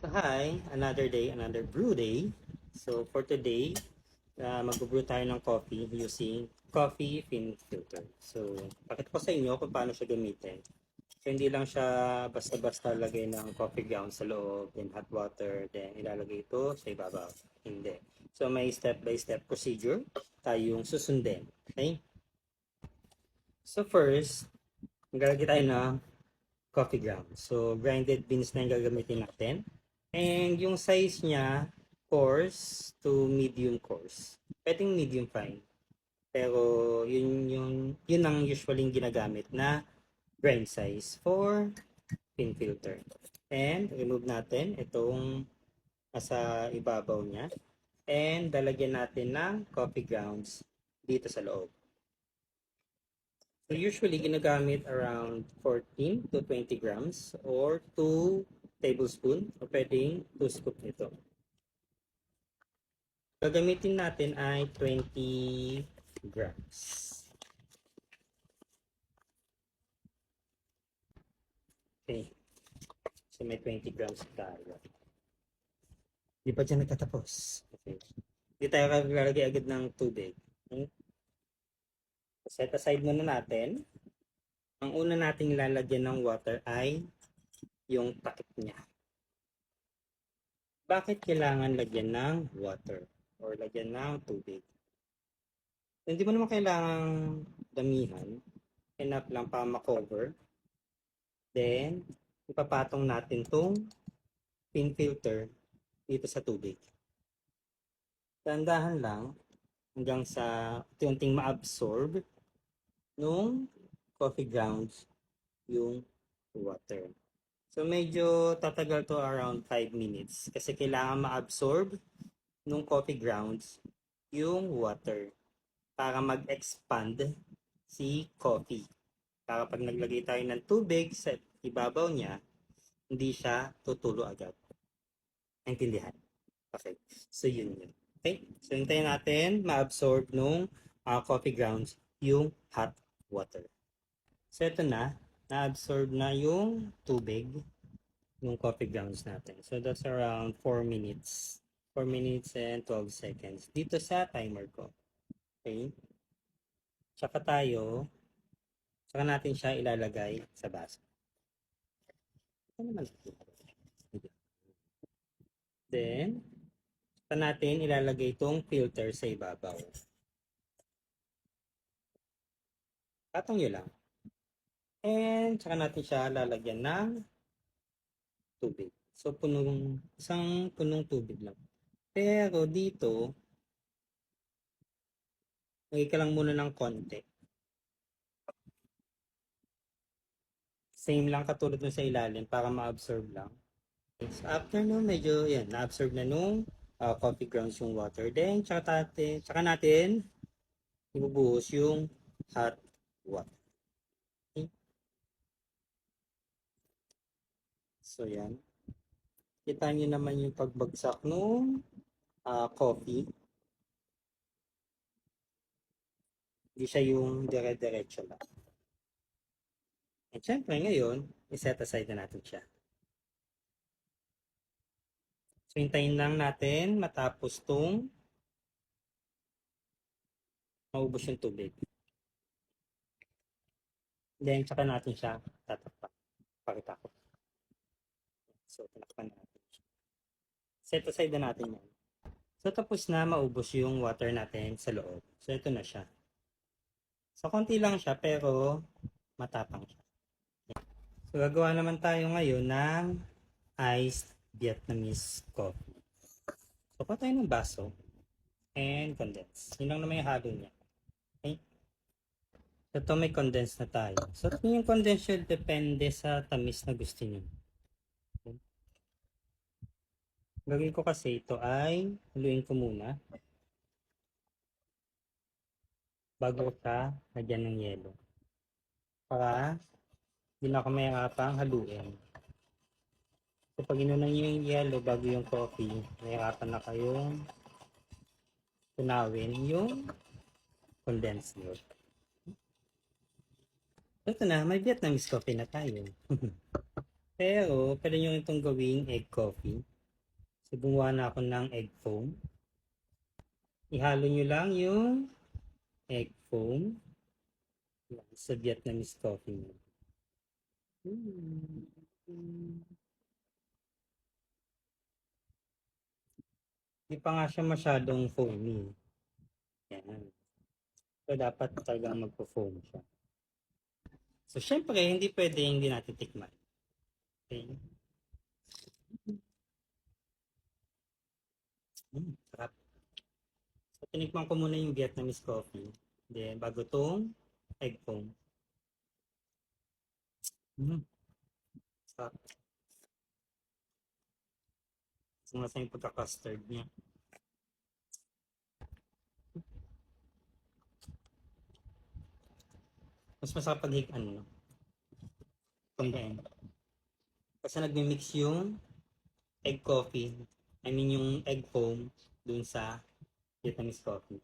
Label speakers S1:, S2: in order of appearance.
S1: So hi, another day, another brew day. So for today, mag-brew tayo ng coffee using coffee fin filter. So pakita ko sa inyo kung paano siya gamitin. So hindi lang siya basta-basta lagay ng coffee ground sa loob, then hot water, then ilalagay ito sa ibabaw. Hindi. So may step-by-step procedure tayong susundin. Okay? So first, maglalagay tayo ng coffee ground. So grinded beans na yung gagamitin natin. And yung size niya, coarse to medium coarse. Pwedeng medium fine. Pero yun ang usually ginagamit na grind size for pin filter. And remove natin itong nasa ibabaw niya. And lalagyan natin ng coffee grounds dito sa loob. So usually ginagamit around 14 to 20 grams or 2 tablespoon o pwedeng 2 scoop nito. Gagamitin natin ay 20 grams. Okay. So may 20 grams tayo. Di pa dyan nagtatapos. Okay. Hindi tayo lalagay agad ng tubig. Okay. Set aside muna natin. Ang una nating lalagyan ng water ay yung takip niya. Bakit kailangan lagyan ng water or lagyan ng tubig? Hindi mo naman kailangan damihan. Enough lang para ma-cover. Then, ipapatong natin tong pin filter dito sa tubig. Tandahan lang hanggang sa unting ma-absorb nung coffee grounds yung water. So medyo tatagal to around 5 minutes kasi kailangan ma-absorb nung coffee grounds yung water para mag-expand si coffee. Para pag naglagay tayo ng tubig sa ibabaw niya, hindi siya tutulo agad. Naintindihan? Okay. So yun yun. Okay? So hintayin natin ma-absorb nung coffee grounds yung hot water. So ito na, na-absorb na yung tubig ng coffee grounds natin. So that's around 4 minutes. 4 minutes and 12 seconds. Dito sa timer ko. Okay? Tsaka natin siya ilalagay sa baso. Ito naman. Then, tsaka natin ilalagay itong filter sa ibabaw. Patong nyo lang. And tsaka natin siya lalagyan ng tubig. So, isang punong tubig lang. Pero dito, lagay ka lang muna ng konti. Same lang katulad nun sa ilalim para ma-absorb lang. So, after nun, medyo yan, na-absorb na nung coffee grounds yung water. Then, tsaka natin ibubuhos yung hot water. Okay? So, yan. Kita nyo naman yung pagbagsak nung coffee. Hindi siya yung dire-diretso lang. At syempre ngayon, iset aside na natin siya. So, hintayin lang natin matapos tong maubos yung tubig. Then, tsaka natin siya tatakpan. Pakita ko. So, tinakpan natin siya. Set aside na natin yan. So, tapos na maubos yung water natin sa loob. So, ito na siya. So, konti lang siya, pero matapang siya. So, gagawa naman tayo ngayon ng iced Vietnamese coffee. So, kuha tayo ng baso and condense. Yun lang naman yung halo niya. Okay? So, ito may condense na tayo. So, yung condense yun depende sa tamis na gusto niyo. Okay? Gagawin ko kasi ito ay haluin ko muna bago ka lagyan ng yelo. Para hindi na ako mahirapang haluin. So, pag inunan nyo yung yelo bago yung coffee, mahirapan na kayong tunawin yung condensed milk. Ito na, may Vietnamese coffee na tayo. Pero, pwede nyo itong gawing egg coffee. So, gumawa na ako ng egg foam. Ihalo nyo lang yung egg foam sa Vietnamese coffee. Hindi pa nga siya masyadong foamy. Yan. So, dapat talagang magpo-foam siya. So, syempre, hindi pwede hindi natin tikman. Okay. Sarap. So, tinikman ko muna yung Vietnamese coffee. Then, bago tong egg foam. Sarap. Sumasa yung pagka-custard niya. Mas masarap pag ano, combine. Kasi nagmi-mix yung egg coffee. I mean yung egg foam dun sa Vietnamese coffee.